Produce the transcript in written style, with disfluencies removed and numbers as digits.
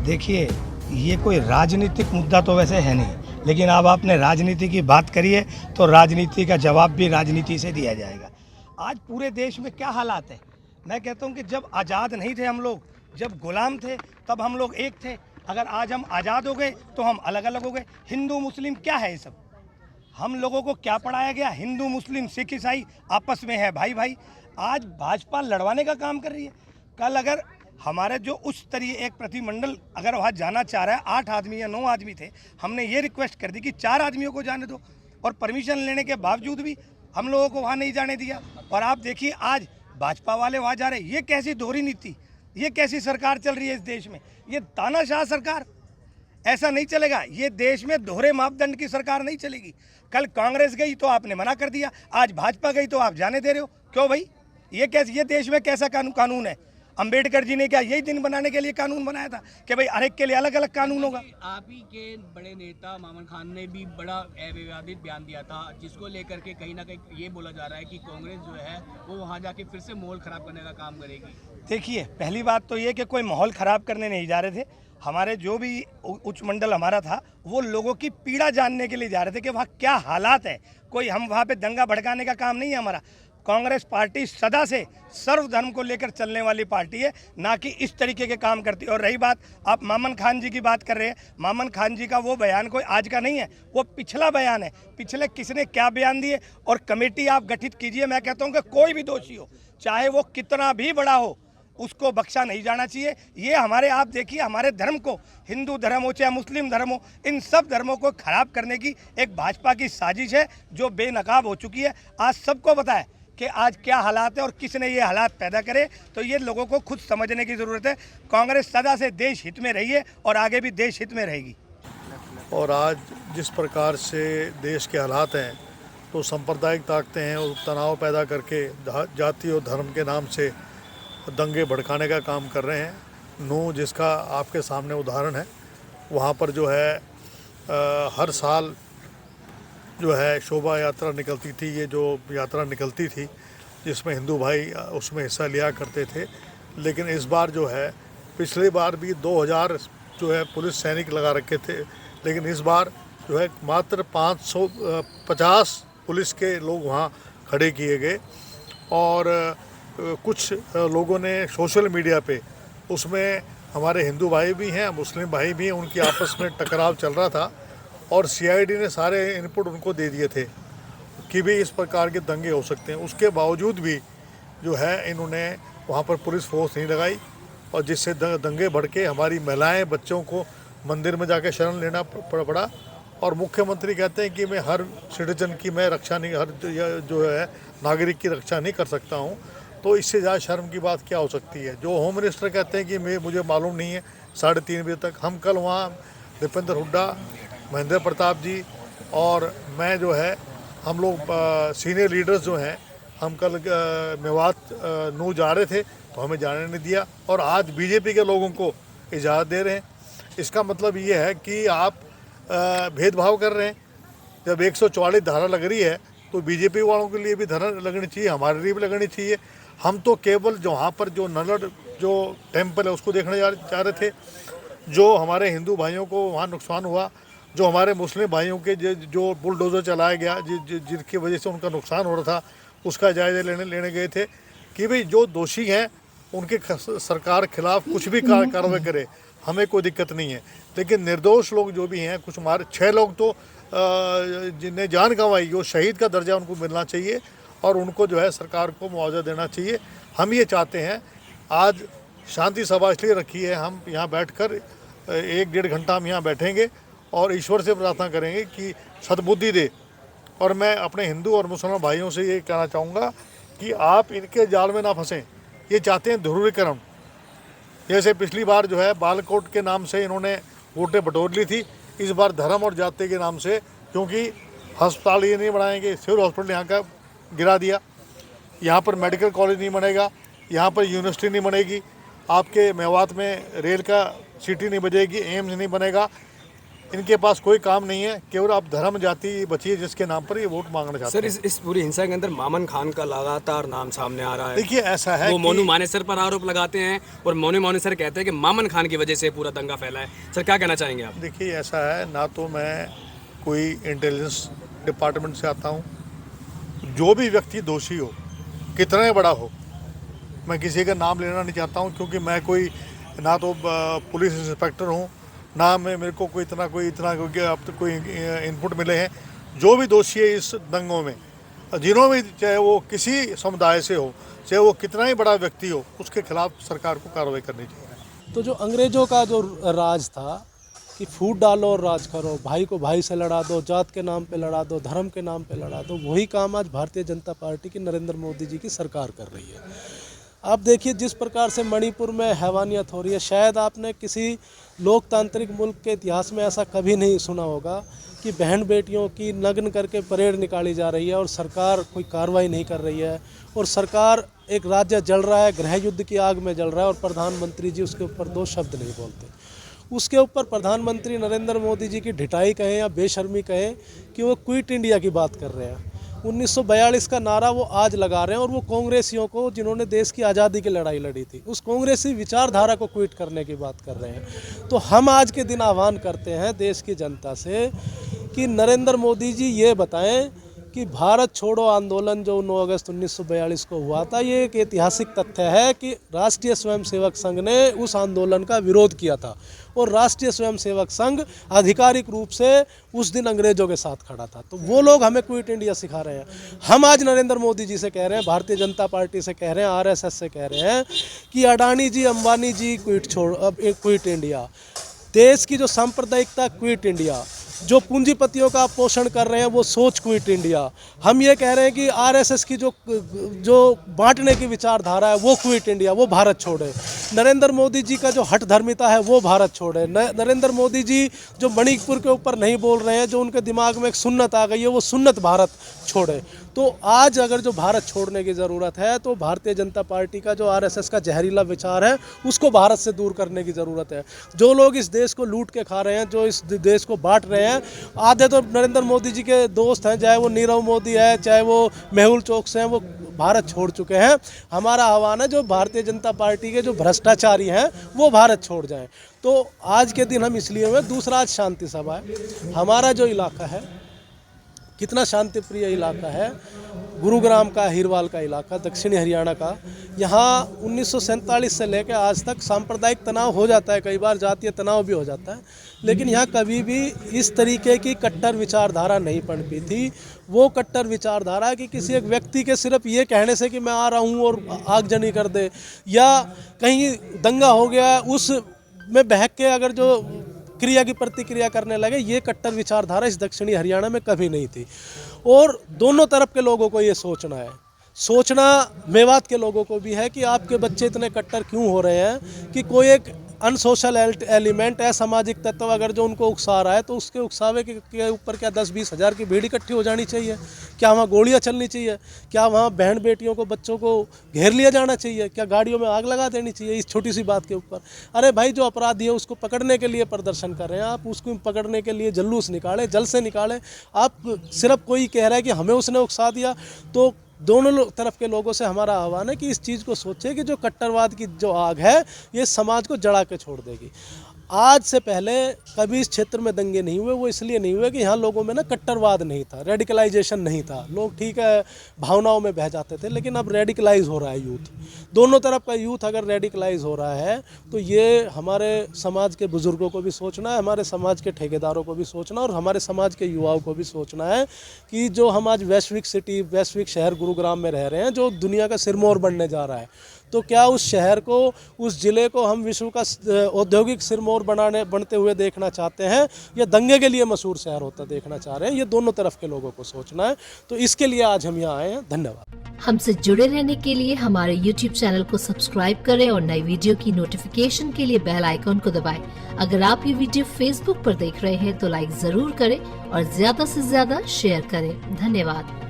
देखिए, ये कोई राजनीतिक मुद्दा तो वैसे है नहीं, लेकिन अब आपने राजनीति की बात करी है तो राजनीति का जवाब भी राजनीति से दिया जाएगा। आज पूरे देश में क्या हालात है, मैं कहता हूँ कि जब आज़ाद नहीं थे हम लोग, जब गुलाम थे तब हम लोग एक थे। अगर आज हम आज़ाद हो गए तो हम अलग अलग हो गए। हिंदू मुस्लिम क्या है ये सब? हम लोगों को क्या पढ़ाया गया? हिंदू मुस्लिम सिख ईसाई आपस में है भाई भाई। आज भाजपा लड़वाने का काम कर रही है। कल अगर हमारे जो उच्च स्तरीय एक प्रतिमंडल अगर वहाँ जाना चाह रहा है, 8 आदमी या 9 आदमी थे, हमने ये रिक्वेस्ट कर दी कि 4 आदमियों को जाने दो, और परमिशन लेने के बावजूद भी हम लोगों को वहाँ नहीं जाने दिया। और आप देखिए आज भाजपा वाले वहाँ जा रहे हैं। ये कैसी दोहरी नीति, ये कैसी सरकार चल रही है इस देश में? ये तानाशाह सरकार, ऐसा नहीं चलेगा। ये देश में दोहरे मापदंड की सरकार नहीं चलेगी। कल कांग्रेस गई तो आपने मना कर दिया, आज भाजपा गई तो आप जाने दे रहे हो। क्यों भाई? ये कैसे, ये देश में कैसा कानून है? अंबेडकर जी ने क्या यही दिन बनाने के लिए कानून बनाया था कि भाई हर एक के लिए अलग अलग कानून होगा? आप ही के बड़े नेता मामन खान ने भी बड़ा अविवादित बयान दिया था, जिसको लेकर के कहीं ना कहीं ये बोला जा रहा है कि कांग्रेस जो है वो वहाँ जाके फिर से माहौल खराब करने का काम करेगी। देखिए, पहली बात तो ये कि कोई माहौल ख़राब करने नहीं जा रहे थे। हमारे जो भी उच्च मंडल हमारा था, वो लोगों की पीड़ा जानने के लिए जा रहे थे कि वहाँ क्या हालात है। कोई हम वहाँ पे दंगा भड़काने का काम नहीं है हमारा। कांग्रेस पार्टी सदा से सर्वधर्म को लेकर चलने वाली पार्टी है, ना कि इस तरीके के काम करती है। और रही बात, आप मामन खान जी की बात कर रहे हैं, मामन खान जी का वो बयान कोई आज का नहीं है, वो पिछला बयान है। पिछले किसने क्या बयान दिए, और कमेटी आप गठित कीजिए। मैं कहता हूँ कि कोई भी दोषी हो, चाहे वो कितना भी बड़ा हो, उसको बख्शा नहीं जाना चाहिए। ये हमारे, आप देखिए, हमारे धर्म को, हिंदू धर्म हो चाहे मुस्लिम धर्म हो, इन सब धर्मों को खराब करने की एक भाजपा की साजिश है जो बेनकाब हो चुकी है। आज सबको पता है कि आज क्या हालात है और किसने ये हालात पैदा करे, तो ये लोगों को खुद समझने की ज़रूरत है। कांग्रेस सदा से देश हित में रही है और आगे भी देश हित में रहेगी। और आज जिस प्रकार से देश के हालात हैं, तो सांप्रदायिक ताकतें हैं और तनाव पैदा करके जाति और धर्म के नाम से दंगे भड़काने का काम कर रहे हैं। नू जिसका आपके सामने उदाहरण है, वहाँ पर जो है हर साल जो है शोभा यात्रा निकलती थी। ये जो यात्रा निकलती थी जिसमें हिंदू भाई उसमें हिस्सा लिया करते थे, लेकिन इस बार जो है, पिछली बार भी 2000 जो है पुलिस सैनिक लगा रखे थे, लेकिन इस बार जो है मात्र 550 पुलिस के लोग वहाँ खड़े किए गए। और कुछ लोगों ने सोशल मीडिया पे, उसमें हमारे हिंदू भाई भी हैं, मुस्लिम भाई भी हैं, उनकी आपस में टकराव चल रहा था, और सीआईडी ने सारे इनपुट उनको दे दिए थे कि भी इस प्रकार के दंगे हो सकते हैं। उसके बावजूद भी जो है इन्होंने वहाँ पर पुलिस फोर्स नहीं लगाई, और जिससे दंगे भड़के हमारी महिलाएं, बच्चों को मंदिर में जाके शरण लेना पड़ा। और मुख्यमंत्री कहते हैं कि मैं हर सिटीजन की मैं रक्षा नहीं, हर जो है नागरिक की रक्षा नहीं कर सकता हूँ। तो इससे ज़्यादा शर्म की बात क्या हो सकती है? जो होम मिनिस्टर कहते हैं कि मुझे मालूम नहीं है 3:30 बजे तक। हम कल वहाँ दीपेंद्र हुड्डा, महेंद्र प्रताप जी और मैं जो है, हम लोग सीनियर लीडर्स जो हैं, हम कल मेवात नू जा रहे थे तो हमें जाने नहीं दिया, और आज बीजेपी के लोगों को इजाज़त दे रहे हैं। इसका मतलब ये है कि आप भेदभाव कर रहे हैं। जब 144 धारा लग रही है तो बीजेपी वालों के लिए भी धारा लगनी चाहिए, हमारे लिए भी लगनी चाहिए। हम तो केवल वहाँ पर जो नलड़ जो टेम्पल है उसको देखने जा रहे थे। जो हमारे हिंदू भाइयों को वहाँ नुकसान हुआ, जो हमारे मुस्लिम भाइयों के जो बुलडोज़र चलाया गया, जिनकी वजह से उनका नुकसान हो रहा था, उसका जायज़ा लेने गए थे कि भाई जो दोषी हैं उनके सरकार खिलाफ कुछ भी कार्रवाई करे, हमें कोई दिक्कत नहीं है। लेकिन निर्दोष लोग जो भी हैं, कुछ हमारे 6 लोग तो जिन्हें जान गंवाई, वो शहीद का दर्जा उनको मिलना चाहिए, और उनको जो है सरकार को मुआवजा देना चाहिए। हम ये चाहते हैं, आज शांति सभा इसलिए रखी है, हम यहाँ बैठकर 1-1.5 घंटा हम यहाँ बैठेंगे और ईश्वर से प्रार्थना करेंगे कि सद्बुद्धि दे। और मैं अपने हिंदू और मुसलमान भाइयों से ये कहना चाहूँगा कि आप इनके जाल में ना फंसें। ये चाहते हैं ध्रुवीकरण। जैसे पिछली बार जो है बालाकोट के नाम से इन्होंने वोटें बटोर ली थी, इस बार धर्म और जाति के नाम से, क्योंकि अस्पताल ये नहीं बनाएंगे, सिविल हॉस्पिटल यहाँ का गिरा दिया, यहाँ पर मेडिकल कॉलेज नहीं बनेगा, यहाँ पर यूनिवर्सिटी नहीं बनेगी, आपके मेवात में रेल का सिटी नहीं बजेगी, एम्स नहीं बनेगा। इनके पास कोई काम नहीं है, केवल अब धर्म जाति बची है जिसके नाम पर ये वोट मांगना चाहते सर हैं। इस पूरी हिंसा के अंदर मामन खान का लगातार नाम सामने आ रहा है। देखिए ऐसा है वो कि मोनू मानेसर पर आरोप लगाते हैं और मोनू मानेसर कहते हैं कि मामन खान की वजह से पूरा दंगा फैला है। सर क्या कहना चाहेंगे आप? देखिए ऐसा है, ना तो मैं कोई इंटेलिजेंस डिपार्टमेंट से आता हूँ, जो भी व्यक्ति दोषी हो कितना ही बड़ा हो, मैं किसी का नाम लेना नहीं चाहता हूँ, क्योंकि मैं कोई ना तो पुलिस इंस्पेक्टर हूँ, ना मेरे को कोई इतना क्योंकि अब तक कोई इनपुट मिले हैं। जो भी दोषी है इस दंगों में, जिन्हों भी, चाहे वो किसी समुदाय से हो, चाहे वो कितना ही बड़ा व्यक्ति हो, उसके खिलाफ सरकार को कार्रवाई करनी चाहिए। तो जो अंग्रेज़ों का जो राज था कि फूट डालो और राज करो, भाई को भाई से लड़ा दो, जात के नाम पे लड़ा दो, धर्म के नाम पे लड़ा दो, वही काम आज भारतीय जनता पार्टी की नरेंद्र मोदी जी की सरकार कर रही है। आप देखिए जिस प्रकार से मणिपुर में हैवानियत हो रही है, शायद आपने किसी लोकतांत्रिक मुल्क के इतिहास में ऐसा कभी नहीं सुना होगा कि बहन बेटियों की नग्न करके परेड निकाली जा रही है और सरकार कोई कार्रवाई नहीं कर रही है, और सरकार एक राज्य जल रहा है, गृह युद्ध की आग में जल रहा है और प्रधानमंत्री जी उसके ऊपर दो शब्द नहीं बोलते। उसके ऊपर प्रधानमंत्री नरेंद्र मोदी जी की ढिठाई कहें या बेशर्मी कहें कि वो क्विट इंडिया की बात कर रहे हैं। 1942 का नारा वो आज लगा रहे हैं, और वो कांग्रेसियों को जिन्होंने देश की आज़ादी की लड़ाई लड़ी थी, उस कांग्रेसी विचारधारा को क्विट करने की बात कर रहे हैं। तो हम आज के दिन आह्वान करते हैं देश की जनता से कि नरेंद्र मोदी जी ये बताएं कि भारत छोड़ो आंदोलन जो 9 अगस्त 1942 को हुआ था, ये एक ऐतिहासिक तथ्य है कि राष्ट्रीय स्वयंसेवक संघ ने उस आंदोलन का विरोध किया था, और राष्ट्रीय स्वयंसेवक संघ आधिकारिक रूप से उस दिन अंग्रेजों के साथ खड़ा था। तो वो लोग हमें क्विट इंडिया सिखा रहे हैं। हम आज नरेंद्र मोदी जी से कह रहे हैं, भारतीय जनता पार्टी से कह रहे हैं, आरएसएस से कह रहे हैं कि अडानी जी, अंबानी जी क्विट इंडिया, देश की जो सांप्रदायिकता क्विट इंडिया, जो पूंजीपतियों का पोषण कर रहे हैं वो सोच क्विट इंडिया। हम ये कह रहे हैं कि आरएसएस की जो बांटने की विचारधारा है वो क्विट इंडिया, वो भारत छोड़े। नरेंद्र मोदी जी का जो हठधर्मिता है वो भारत छोड़े। नरेंद्र मोदी जी जो मणिपुर के ऊपर नहीं बोल रहे हैं, जो उनके दिमाग में एक सुन्नत आ गई है, वो सुन्नत भारत छोड़े। तो आज अगर जो भारत छोड़ने की ज़रूरत है तो भारतीय जनता पार्टी का जो आरएसएस का जहरीला विचार है उसको भारत से दूर करने की ज़रूरत है। जो लोग इस देश को लूट के खा रहे हैं, जो इस देश को बांट रहे हैं, आधे तो नरेंद्र मोदी जी के दोस्त हैं, चाहे वो नीरव मोदी है, चाहे वो मेहुल चोकसी हैं, वो भारत छोड़ चुके हैं। हमारा आह्वान है जो भारतीय जनता पार्टी के जो भ्रष्टाचारी हैं वो भारत छोड़ जाएं। तो आज के दिन हम इसलिए हुए। दूसरा, आज शांति सभा है। हमारा जो इलाका है कितना शांतिप्रिय इलाका है, गुरुग्राम का, हिरवाल का इलाका, दक्षिणी हरियाणा का। यहाँ 1947 से लेकर आज तक सांप्रदायिक तनाव हो जाता है, कई बार जातीय तनाव भी हो जाता है, लेकिन यहाँ कभी भी इस तरीके की कट्टर विचारधारा नहीं पनपी थी। वो कट्टर विचारधारा कि किसी एक व्यक्ति के सिर्फ ये कहने से कि मैं आ रहा हूँ और आगजनी कर दे, या कहीं दंगा हो गया उस में बहक के अगर जो क्रिया की प्रतिक्रिया करने लगे, ये कट्टर विचारधारा इस दक्षिणी हरियाणा में कभी नहीं थी। और दोनों तरफ के लोगों को ये सोचना है, सोचना मेवात के लोगों को भी है कि आपके बच्चे इतने कट्टर क्यों हो रहे हैं कि कोई एक अनसोशल एलिमेंट, असामाजिक तत्व अगर जो उनको उकसा रहा है तो उसके उकसावे के ऊपर क्या 10-20 हज़ार की भीड़ इकट्ठी हो जानी चाहिए? क्या वहाँ गोलियाँ चलनी चाहिए? क्या वहाँ बहन बेटियों को, बच्चों को घेर लिया जाना चाहिए? क्या गाड़ियों में आग लगा देनी चाहिए इस छोटी सी बात के ऊपर? अरे भाई, जो अपराधी है उसको पकड़ने के लिए प्रदर्शन कर रहे हैं आप, उसको पकड़ने के लिए जुलूस निकाले, जल से निकाले। आप सिर्फ कोई कह रहा है कि हमें उसने उकसा दिया। तो दोनों तरफ के लोगों से हमारा आह्वान है कि इस चीज़ को सोचे कि जो कट्टरवाद की जो आग है ये समाज को जला के छोड़ देगी। आज से पहले कभी इस क्षेत्र में दंगे नहीं हुए, वो इसलिए नहीं हुए कि यहाँ लोगों में ना कट्टरवाद नहीं था, रेडिकलाइजेशन नहीं था। लोग ठीक है भावनाओं में बह जाते थे, लेकिन अब रेडिकलाइज हो रहा है यूथ। दोनों तरफ का यूथ अगर रेडिकलाइज हो रहा है तो ये हमारे समाज के बुज़ुर्गों को भी सोचना है, हमारे समाज के ठेकेदारों को भी सोचना, और हमारे समाज के युवाओं को भी सोचना है कि जो हम आज वैश्विक सिटी, वैश्विक शहर गुरुग्राम में रह रहे हैं, जो दुनिया का सिरमौर बनने जा रहा है, तो क्या उस शहर को, उस ज़िले को हम विश्व का औद्योगिक सिरमौर बनते हुए देखना चाहते हैं, या दंगे के लिए मशहूर शहर होता देखना चाह रहे हैं? ये दोनों तरफ के लोगों को सोचना है। तो इसके लिए आज हम यहाँ आए हैं। धन्यवाद। हमसे जुड़े रहने के लिए हमारे YouTube चैनल को सब्सक्राइब करें और नई वीडियो की नोटिफिकेशन के लिए बेल आइकॉन को दबाएं। अगर आप ये वीडियो Facebook पर देख रहे हैं तो लाइक जरूर करें और ज्यादा से ज्यादा शेयर करें। धन्यवाद।